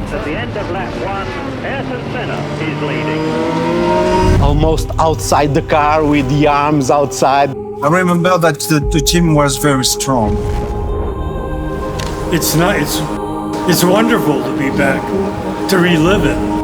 At the end of lap 1, Ayrton Senna is leading. Almost outside the car with the arms outside. I remember that the team was very strong. It's nice. It's wonderful to be back, to relive it.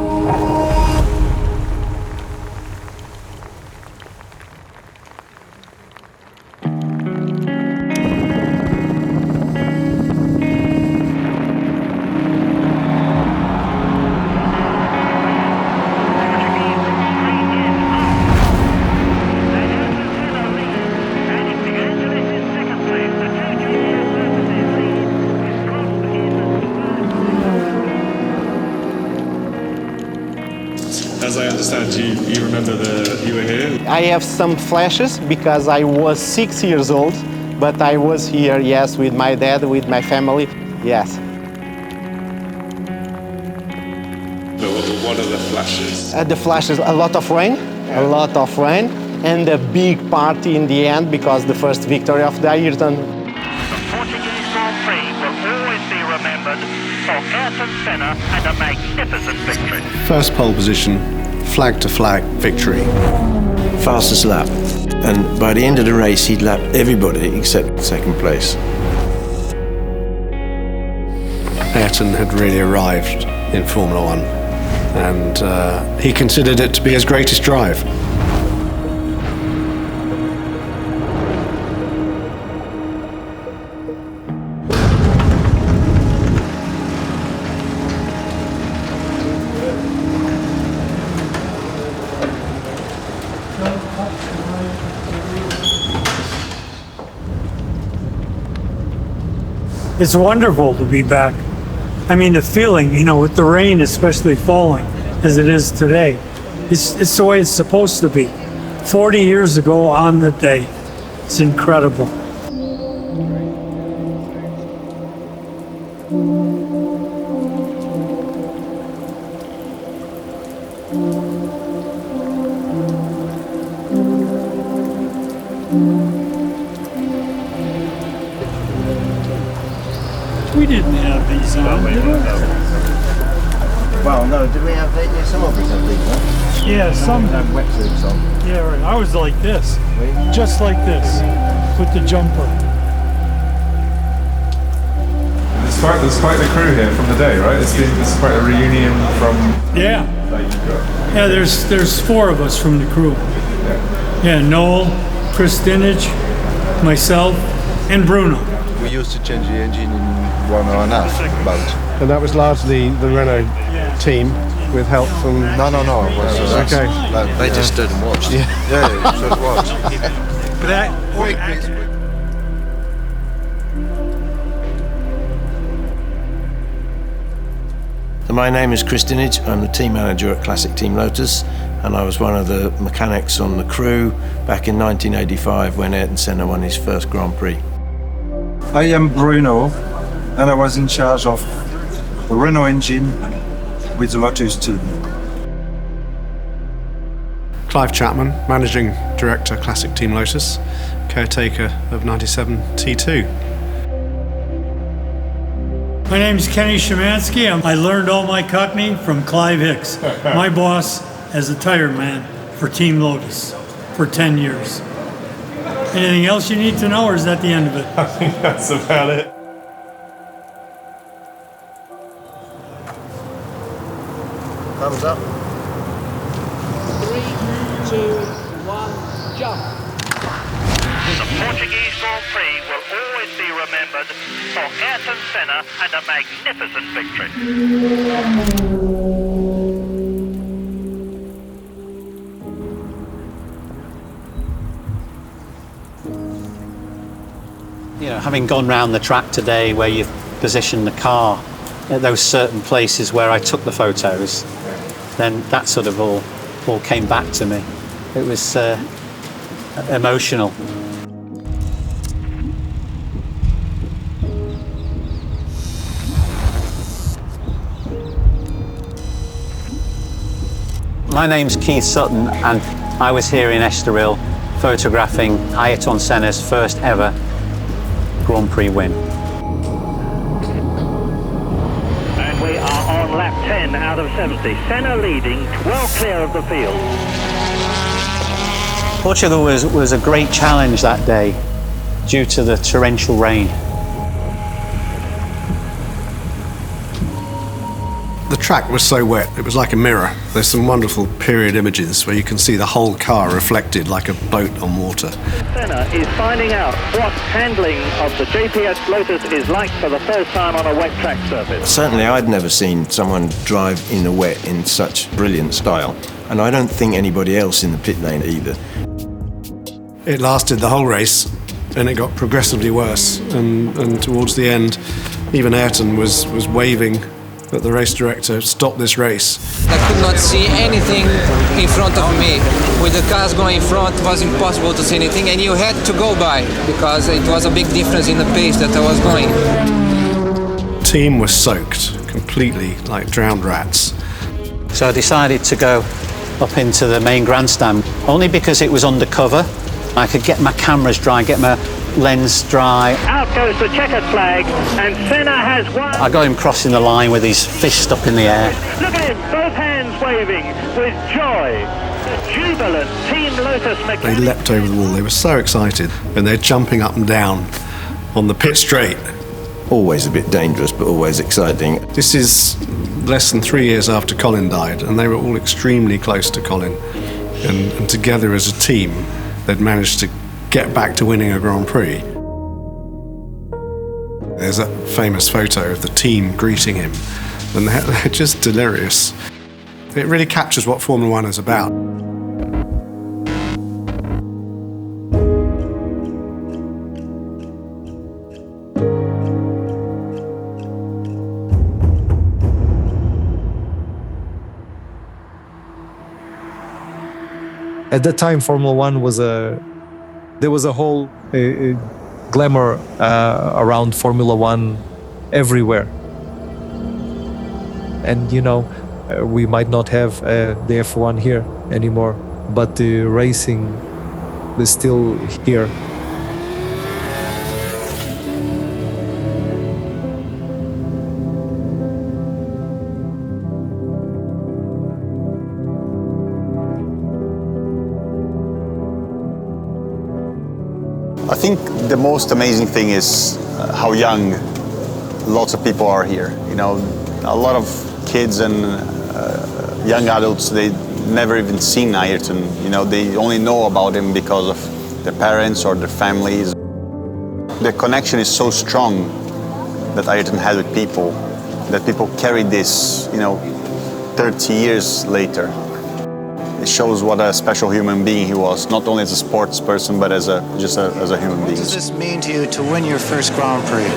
As I understand, you remember you were here? I have some flashes because I was 6 years old, but I was here, yes, with my dad, with my family, yes. What are the flashes? The flashes, a lot of rain, and a big party in the end because the first victory of the Ayrton. The Portuguese Grand Prix will always be remembered for Ayrton Senna and a magnificent victory. First pole position, flag to flag victory. Fastest lap, and by the end of the race he'd lapped everybody except second place. Ayrton had really arrived in Formula One, and he considered it to be his greatest drive. It's wonderful to be back. I mean, the feeling, you know, with the rain especially falling, as it is today, it's the way it's supposed to be. 40 years ago on the day. It's incredible. We didn't have these on, did we? Well, no, did we have yeah, some of us have these, huh? Yeah, some. Have wetsuits on. Yeah, right. I was like this, just like this, with the jumper. There's quite the crew here from the day, right? It's quite a reunion from... Yeah. Yeah, there's 4 of us from the crew. Yeah, Noel, Chris Dinage, myself, and Bruno. We used to change the engine in 1.5 months. And that was largely the Renault team with help from... No. It was, okay. They just stood and watched. Yeah, just watched. My name is Chris Dinage. I'm the team manager at Classic Team Lotus, and I was one of the mechanics on the crew back in 1985 when Ayrton Senna won his first Grand Prix. I am Bruno, and I was in charge of the Renault engine with the Lotus team. Clive Chapman, Managing Director, Classic Team Lotus, caretaker of 97 T2. My name's Kenny Szymanski. I learned all my Cockney from Clive Hicks, my boss as a tire man for Team Lotus for 10 years. Anything else you need to know, or is that the end of it? I think that's about it. Thumbs up. 3, 2, 1, jump. The Portuguese Grand Prix will always be remembered for Ayrton Senna and a magnificent victory. You know, having gone round the track today where you've positioned the car at those certain places where I took the photos, then that sort of all came back to me. It was emotional. My name's Keith Sutton, and I was here in Estoril photographing Ayrton Senna's first ever Grand Prix win. And we are on lap 10 out of 70. Senna leading, well clear of the field. Portugal was a great challenge that day due to the torrential rain. The track was so wet, it was like a mirror. There's some wonderful period images where you can see the whole car reflected like a boat on water. Senna is finding out what handling of the JPS Lotus is like for the first time on a wet track surface. Certainly I'd never seen someone drive in the wet in such brilliant style, and I don't think anybody else in the pit lane either. It lasted the whole race, and it got progressively worse, and towards the end even Ayrton was waving that the race director stopped this race. I could not see anything in front of me. With the cars going in front, it was impossible to see anything, and you had to go by because it was a big difference in the pace that I was going. The team was soaked completely, like drowned rats. So I decided to go up into the main grandstand, only because it was undercover. I could get my cameras dry, get my lens dry. Out goes the checkered flag, and Senna has won. I got him crossing the line with his fist up in the air. Look at him, both hands waving with joy. The jubilant Team Lotus They mechanics. leapt over the wall, they were so excited, and they're jumping up and down on the pit straight. Always a bit dangerous, but always exciting. This is less than 3 years after Colin died, and they were all extremely close to Colin. And together as a team, they'd managed to get back to winning a Grand Prix. There's that famous photo of the team greeting him, and they're just delirious. It really captures what Formula One is about. At that time, Formula One was there was a whole glamour around Formula One everywhere. And, you know, we might not have the F1 here anymore, but the racing is still here. I think the most amazing thing is how young lots of people are here. You know, a lot of kids and young adults, they never even seen Ayrton. You know, they only know about him because of their parents or their families. The connection is so strong that Ayrton had with people, that people carry this, you know, 30 years later. It shows what a special human being he was, not only as a sports person, but as a human being. What does this mean to you to win your first Grand Prix?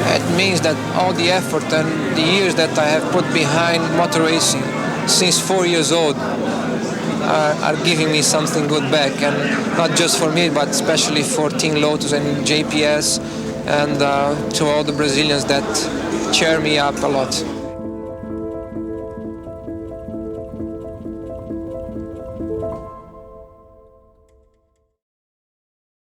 It means that all the effort and the years that I have put behind motor racing since 4 years old are giving me something good back, and not just for me, but especially for Team Lotus and JPS, and to all the Brazilians that cheer me up a lot.